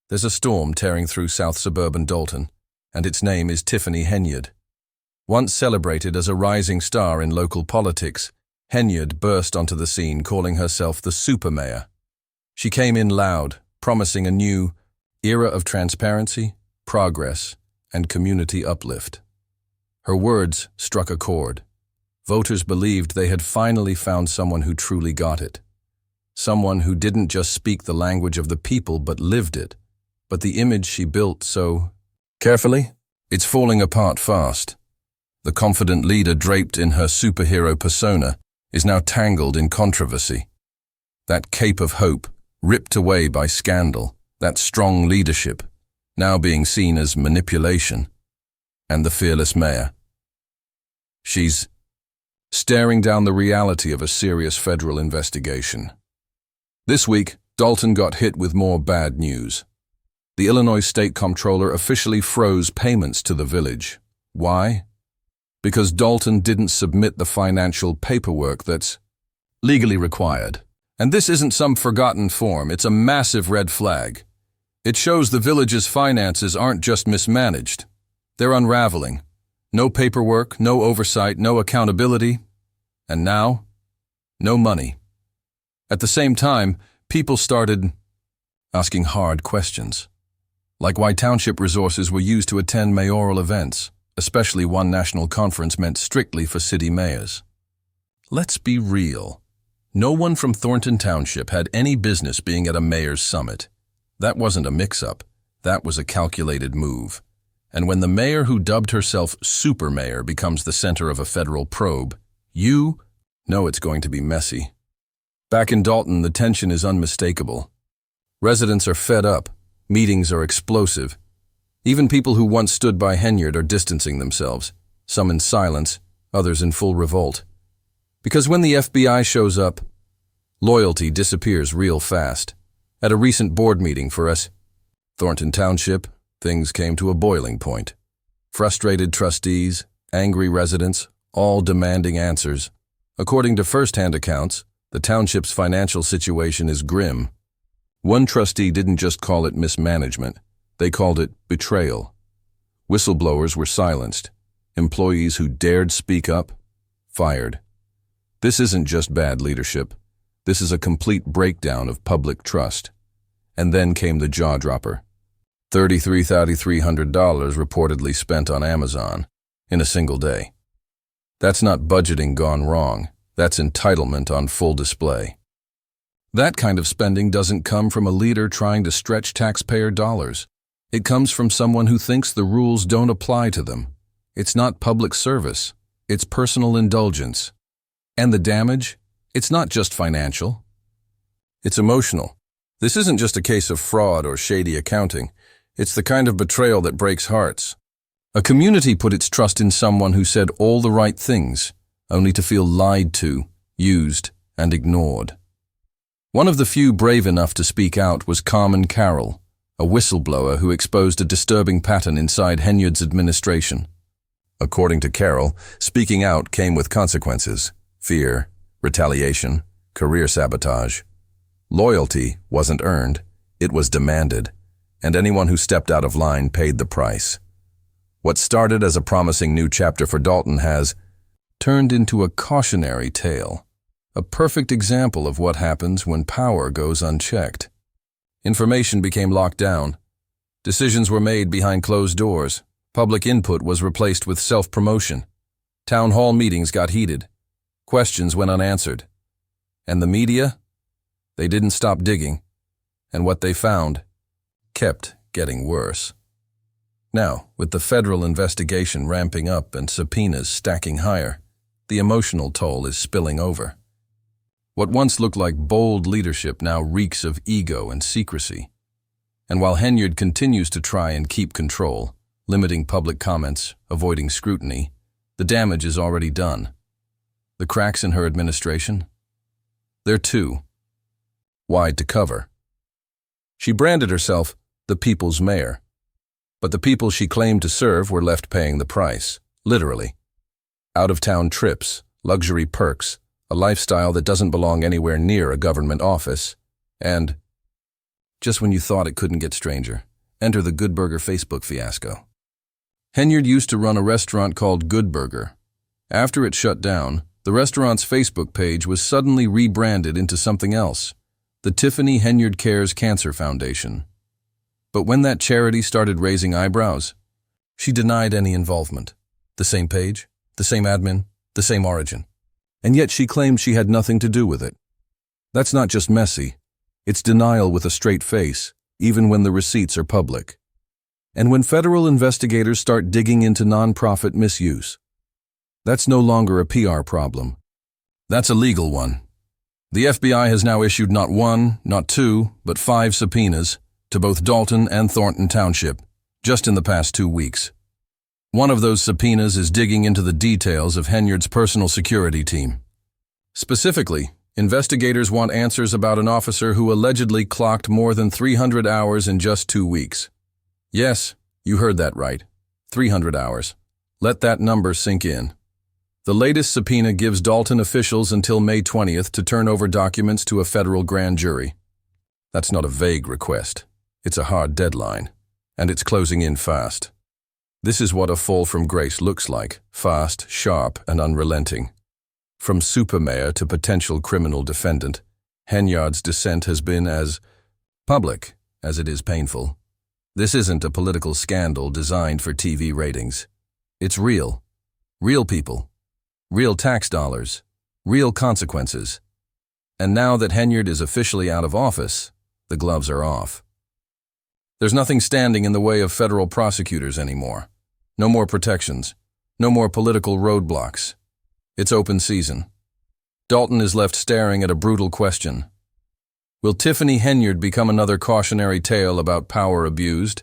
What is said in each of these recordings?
There's a storm tearing through South suburban Dalton, and its name is Tiffany Henyard. Once celebrated as a rising star in local politics, Henyard burst onto the scene calling herself the super mayor. She came in loud, promising a new era of transparency, progress, and community uplift. Her words struck a chord. Voters believed they had finally found someone who truly got it. Someone who didn't just speak the language of the people but lived it. But the image she built so carefully, it's falling apart fast. The confident leader draped in her superhero persona is now tangled in controversy. That cape of hope, ripped away by scandal, that strong leadership, now being seen as manipulation. And the fearless mayor. She's staring down the reality of a serious federal investigation. This week, Dalton got hit with more bad news. The Illinois State Comptroller officially froze payments to the village. Why? Because Dalton didn't submit the financial paperwork that's legally required. And this isn't some forgotten form, it's a massive red flag. It shows the village's finances aren't just mismanaged. They're unraveling. No paperwork, no oversight, no accountability. And now, no money. At the same time, people started asking hard questions. Like why township resources were used to attend mayoral events, especially one national conference meant strictly for city mayors. Let's be real. No one from Thornton Township had any business being at a mayor's summit. That wasn't a mix-up. That was a calculated move. And when the mayor who dubbed herself Super Mayor becomes the center of a federal probe, you know it's going to be messy. Back in Dalton, the tension is unmistakable. Residents are fed up. Meetings are explosive. Even people who once stood by Henyard are distancing themselves, some in silence, others in full revolt. Because when the FBI shows up, loyalty disappears real fast. At a recent board meeting for us, Thornton Township, things came to a boiling point. Frustrated trustees, angry residents, all demanding answers. According to first-hand accounts, the township's financial situation is grim. One trustee didn't just call it mismanagement, they called it betrayal. Whistleblowers were silenced. Employees who dared speak up, fired. This isn't just bad leadership. This is a complete breakdown of public trust. And then came the jaw-dropper. $3,300 reportedly spent on Amazon in a single day. That's not budgeting gone wrong. That's entitlement on full display. That kind of spending doesn't come from a leader trying to stretch taxpayer dollars. It comes from someone who thinks the rules don't apply to them. It's not public service. It's personal indulgence. And the damage? It's not just financial. It's emotional. This isn't just a case of fraud or shady accounting. It's the kind of betrayal that breaks hearts. A community put its trust in someone who said all the right things, only to feel lied to, used, and ignored. One of the few brave enough to speak out was Carmen Carroll, a whistleblower who exposed a disturbing pattern inside Henyard's administration. According to Carroll, speaking out came with consequences: fear, retaliation, career sabotage. Loyalty wasn't earned, it was demanded, and anyone who stepped out of line paid the price. What started as a promising new chapter for Dalton has turned into a cautionary tale. A perfect example of what happens when power goes unchecked. Information became locked down. Decisions were made behind closed doors. Public input was replaced with self-promotion. Town hall meetings got heated. Questions went unanswered. And the media? They didn't stop digging. And what they found kept getting worse. Now, with the federal investigation ramping up and subpoenas stacking higher, the emotional toll is spilling over. What once looked like bold leadership now reeks of ego and secrecy. And while Henyard continues to try and keep control, limiting public comments, avoiding scrutiny, the damage is already done. The cracks in her administration? They're too wide to cover. She branded herself the people's mayor, but the people she claimed to serve were left paying the price, literally. Out-of-town trips, luxury perks, a lifestyle that doesn't belong anywhere near a government office, and Just when you thought it couldn't get stranger, enter the Good Burger Facebook fiasco. Henyard used to run a restaurant called Good Burger. After it shut down, the restaurant's Facebook page was suddenly rebranded into something else, the Tiffany Henyard Cares Cancer Foundation. But when that charity started raising eyebrows, she denied any involvement. The same page, the same admin, the same origin. And yet she claimed she had nothing to do with it. That's not just messy, it's denial with a straight face, even when the receipts are public. And when federal investigators start digging into nonprofit misuse, that's no longer a PR problem. That's a legal one. The FBI has now issued not one, not two, but 5 subpoenas to both Dalton and Thornton Township, just in the past 2 weeks. One of those subpoenas is digging into the details of Henyard's personal security team. Specifically, investigators want answers about an officer who allegedly clocked more than 300 hours in just 2 weeks. Yes, you heard that right. 300 hours. Let that number sink in. The latest subpoena gives Dalton officials until May 20th to turn over documents to a federal grand jury. That's not a vague request. It's a hard deadline, and it's closing in fast. This is what a fall from grace looks like, fast, sharp, and unrelenting. From supermayor to potential criminal defendant, Henyard's descent has been as public as it is painful. This isn't a political scandal designed for TV ratings. It's real. Real people. Real tax dollars. Real consequences. And now that Henyard is officially out of office, the gloves are off. There's nothing standing in the way of federal prosecutors anymore. No more protections. No more political roadblocks. It's open season. Dalton is left staring at a brutal question. Will Tiffany Henyard become another cautionary tale about power abused,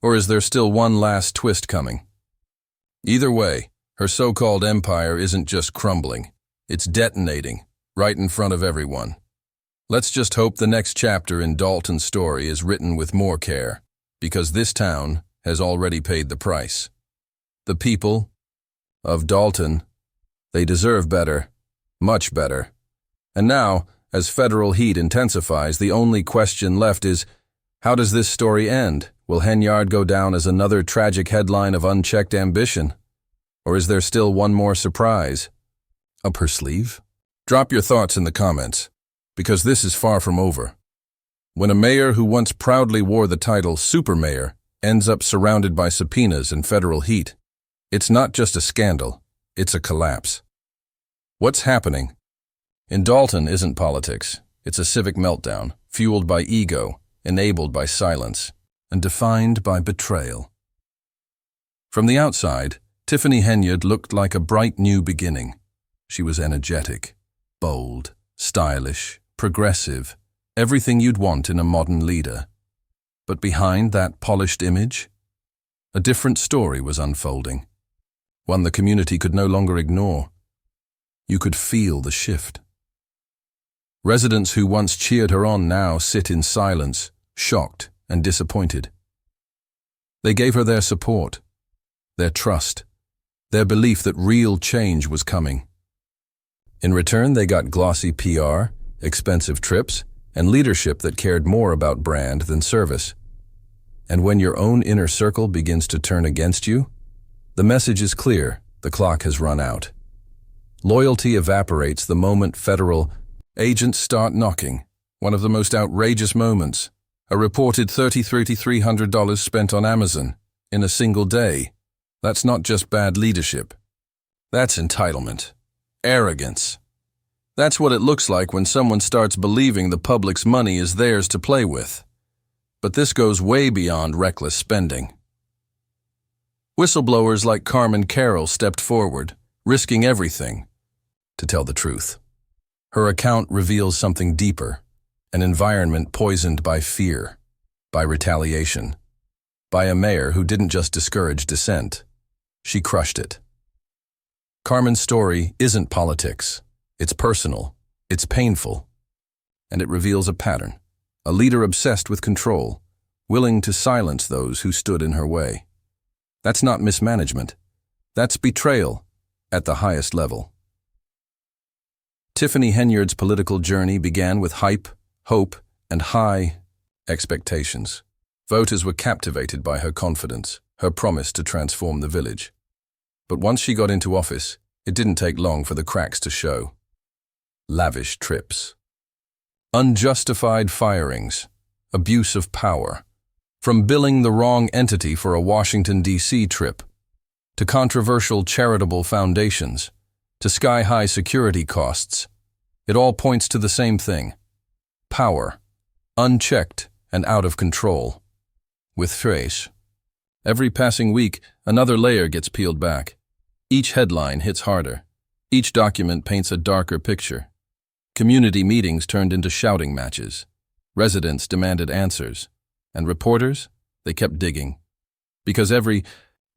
or is there still one last twist coming? Either way, her so-called empire isn't just crumbling, it's detonating, right in front of everyone. Let's just hope the next chapter in Dalton's story is written with more care, because this town has already paid the price. The people of Dalton, they deserve better, much better. And now, as federal heat intensifies, the only question left is, how does this story end? Will Henyard go down as another tragic headline of unchecked ambition? Or is there still one more surprise up her sleeve? Drop your thoughts in the comments, because this is far from over. When a mayor who once proudly wore the title Super Mayor ends up surrounded by subpoenas and federal heat, it's not just a scandal, it's a collapse. What's happening in Dalton isn't politics. It's a civic meltdown, fueled by ego, enabled by silence, and defined by betrayal. From the outside, Tiffany Henyard looked like a bright new beginning. She was energetic, bold, stylish, progressive, everything you'd want in a modern leader. But behind that polished image, a different story was unfolding, one the community could no longer ignore. You could feel the shift. Residents who once cheered her on now sit in silence, shocked and disappointed. They gave her their support, their trust, their belief that real change was coming. In return, they got glossy PR, expensive trips, and leadership that cared more about brand than service. And when your own inner circle begins to turn against you, the message is clear: the clock has run out. Loyalty evaporates the moment federal agents start knocking. One of the most outrageous moments. A reported $3,300 spent on Amazon in a single day. That's not just bad leadership. That's entitlement. Arrogance. That's what it looks like when someone starts believing the public's money is theirs to play with. But this goes way beyond reckless spending. Whistleblowers like Carmen Carroll stepped forward, risking everything to tell the truth. Her account reveals something deeper, an environment poisoned by fear, by retaliation, by a mayor who didn't just discourage dissent, she crushed it. Carmen's story isn't politics. It's personal, it's painful, and it reveals a pattern, a leader obsessed with control, willing to silence those who stood in her way. That's not mismanagement. That's betrayal at the highest level. Tiffany Henyard's political journey began with hype, hope, and high expectations. Voters were captivated by her confidence, her promise to transform the village. But once she got into office, it didn't take long for the cracks to show. Lavish trips. Unjustified firings. Abuse of power. From billing the wrong entity for a Washington, D.C. trip, to controversial charitable foundations, to sky-high security costs, it all points to the same thing. Power. Unchecked and out of control. With trace. Every passing week, another layer gets peeled back. Each headline hits harder. Each document paints a darker picture. Community meetings turned into shouting matches. Residents demanded answers. And reporters, they kept digging. Because every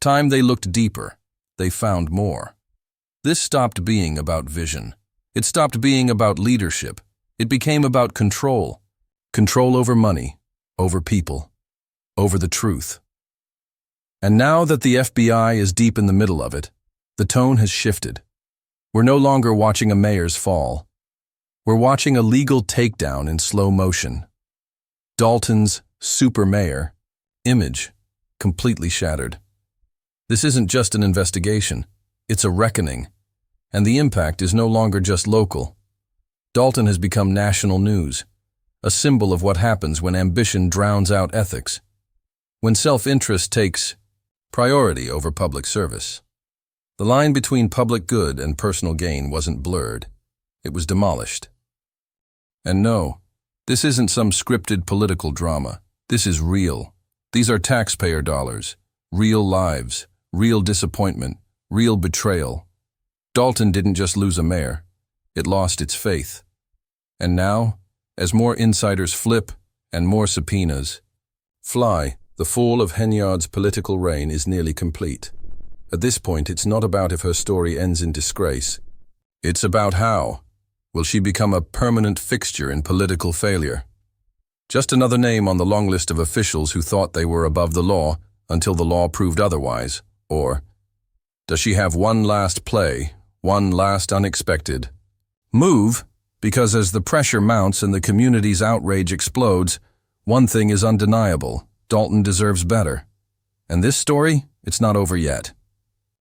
time they looked deeper, they found more. This stopped being about vision. It stopped being about leadership. It became about control. Control over money, over people, over the truth. And now that the FBI is deep in the middle of it, the tone has shifted. We're no longer watching a mayor's fall. We're watching a legal takedown in slow motion. Dalton's super mayor image completely shattered. This isn't just an investigation, it's a reckoning. And the impact is no longer just local. Dalton has become national news, a symbol of what happens when ambition drowns out ethics, when self-interest takes priority over public service. The line between public good and personal gain wasn't blurred, it was demolished. And no, this isn't some scripted political drama. This is real. These are taxpayer dollars, real lives, real disappointment, real betrayal. Dalton didn't just lose a mayor, it lost its faith. And now, as more insiders flip and more subpoenas fly, the fall of Henyard's political reign is nearly complete. At this point, it's not about if her story ends in disgrace. It's about how. Will she become a permanent fixture in political failure? Just another name on the long list of officials who thought they were above the law until the law proved otherwise. Or does she have one last play, one last unexpected move? Because as the pressure mounts and the community's outrage explodes, one thing is undeniable: Dalton deserves better. And this story, it's not over yet.